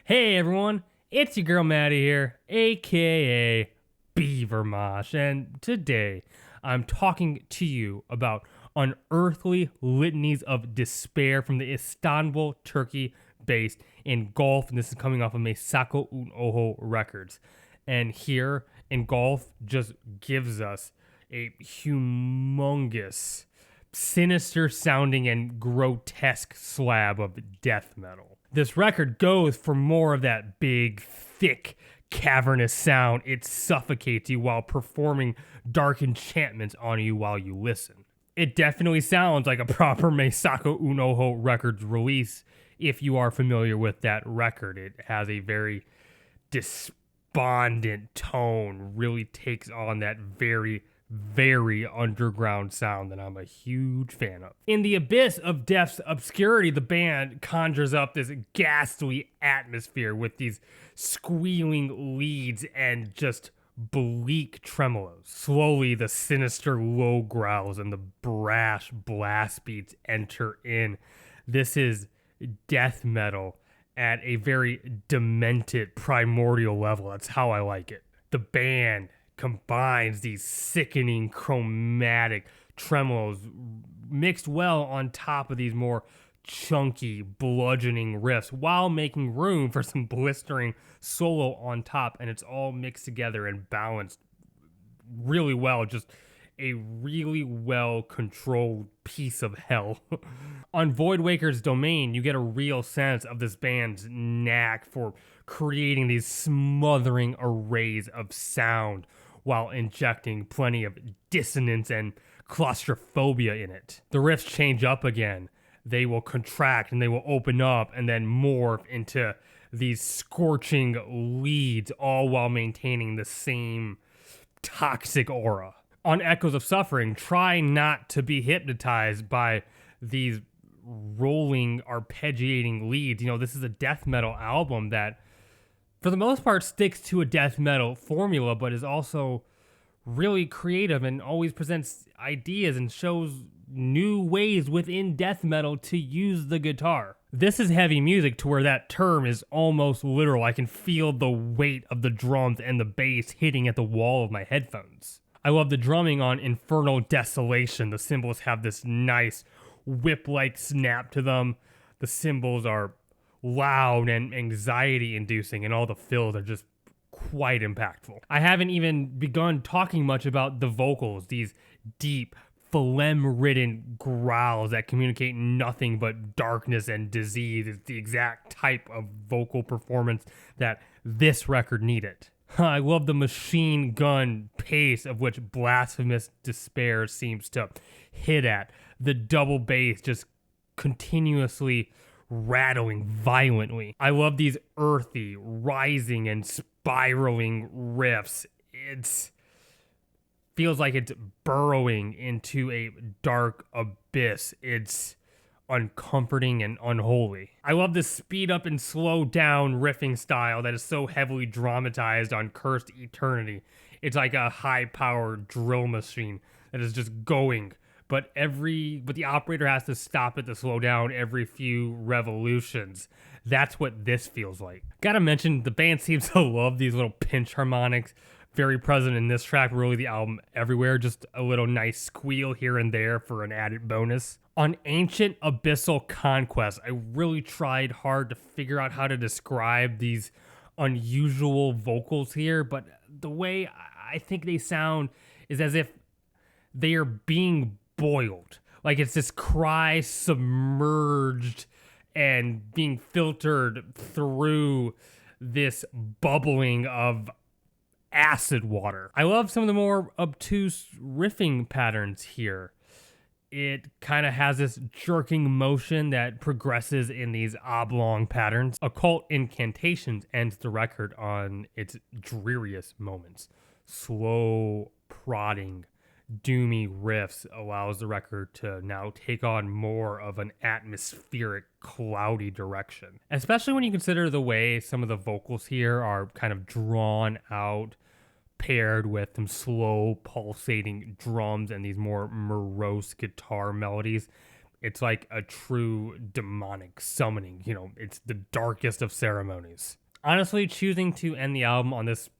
Hey everyone, it's your girl Maddie here, aka Beaver Mosh, and today I'm talking to you about Unearthly Litanies of Despair from the Istanbul, Turkey-based Engulfed, and this is coming off of Meisako Unoho Records. And here, Engulfed just gives us a humongous, sinister sounding and grotesque slab of death metal. This record goes for more of that big, thick, cavernous sound. It suffocates you while performing dark enchantments on you while you listen. It definitely sounds like a proper Meisako Unoho Records release if you are familiar with that record. It has a very despondent tone, really takes on that very underground sound that I'm a huge fan of. In the abyss of death's obscurity, the band conjures up this ghastly atmosphere with these squealing leads and just bleak tremolos. Slowly, the sinister low growls and the brash blast beats enter in. This is death metal at a very demented primordial level. That's how I like it. The band combines these sickening chromatic tremolos mixed well on top of these more chunky bludgeoning riffs while making room for some blistering solo on top, and it's all mixed together and balanced really well. Just a really well controlled piece of hell. On Voidwaker's Domain, you get a real sense of this band's knack for creating these smothering arrays of sound while injecting plenty of dissonance and claustrophobia in it. The riffs change up again. They will contract and they will open up and then morph into these scorching leads, all while maintaining the same toxic aura. On Echoes of Suffering, try not to be hypnotized by these rolling, arpeggiating leads. You know, this is a death metal album that, for the most part, sticks to a death metal formula, but is also really creative and always presents ideas and shows new ways within death metal to use the guitar. This is heavy music to where that term is almost literal. I can feel the weight of the drums and the bass hitting at the wall of my headphones. I love the drumming on Infernal Desolation. The cymbals have this nice whip-like snap to them. The cymbals are loud and anxiety-inducing, and all the fills are just quite impactful. I haven't even begun talking much about the vocals, these deep, phlegm-ridden growls that communicate nothing but darkness and disease. It's the exact type of vocal performance that this record needed. I love the machine gun pace of which Blasphemous Despair seems to hit at. The double bass just continuously rattling violently. I love these earthy, rising, and spiraling riffs. It feels like it's burrowing into a dark abyss. It's uncomforting and unholy. I love the speed up and slow down riffing style that is so heavily dramatized on Cursed Eternity. It's like a high-powered drill machine that is just going, but the operator has to stop it to slow down every few revolutions. That's what this feels like. Gotta mention, the band seems to love these little pinch harmonics. Very present in this track, really the album everywhere. Just a little nice squeal here and there for an added bonus. On Ancient Abyssal Conquest, I really tried hard to figure out how to describe these unusual vocals here, but the way I think they sound is as if they are being boiled. Like it's this cry submerged and being filtered through this bubbling of acid water. I love some of the more obtuse riffing patterns here. It kind of has this jerking motion that progresses in these oblong patterns. Occult Incantations ends the record on its dreariest moments. Slow, prodding, doomy riffs allows the record to now take on more of an atmospheric, cloudy direction. Especially when you consider the way some of the vocals here are kind of drawn out, paired with some slow pulsating drums and these more morose guitar melodies. It's like a true demonic summoning. It's the darkest of ceremonies. Honestly, choosing to end the album on this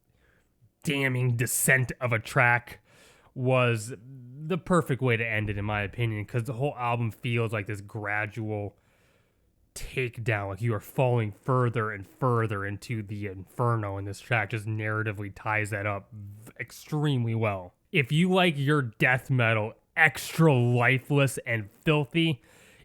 damning descent of a track was the perfect way to end it, in my opinion, because the whole album feels like this gradual takedown, like you are falling further and further into the inferno, and this track just narratively ties that up extremely well. If you like your death metal extra lifeless and filthy,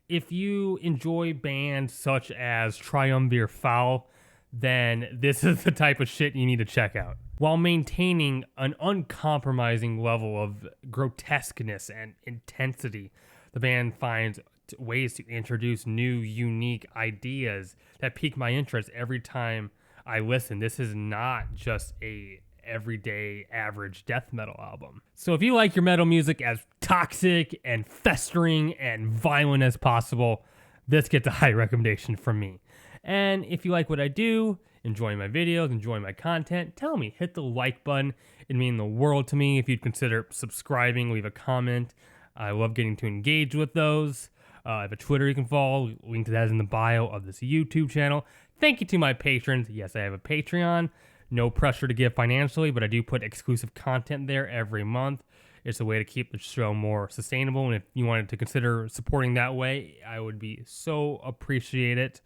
if you enjoy bands such as Triumvir Foul, then this is the type of shit you need to check out. While maintaining an uncompromising level of grotesqueness and intensity, the band finds ways to introduce new, unique ideas that pique my interest every time I listen. This is not just a everyday average death metal album. So if you like your metal music as toxic and festering and violent as possible, this gets a high recommendation from me. And if you like what I do, enjoy my videos, enjoy my content, tell me, hit the like button. It'd mean the world to me if you'd consider subscribing, leave a comment. I love getting to engage with those. I have a Twitter you can follow. Link to that is in the bio of this YouTube channel. Thank you to my patrons. Yes, I have a Patreon. No pressure to give financially, but I do put exclusive content there every month. It's a way to keep the show more sustainable. And if you wanted to consider supporting that way, I would be so appreciated.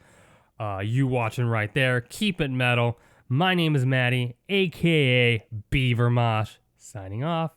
You watching right there. Keep it metal. My name is Maddie, aka Beaver Mosh. Signing off.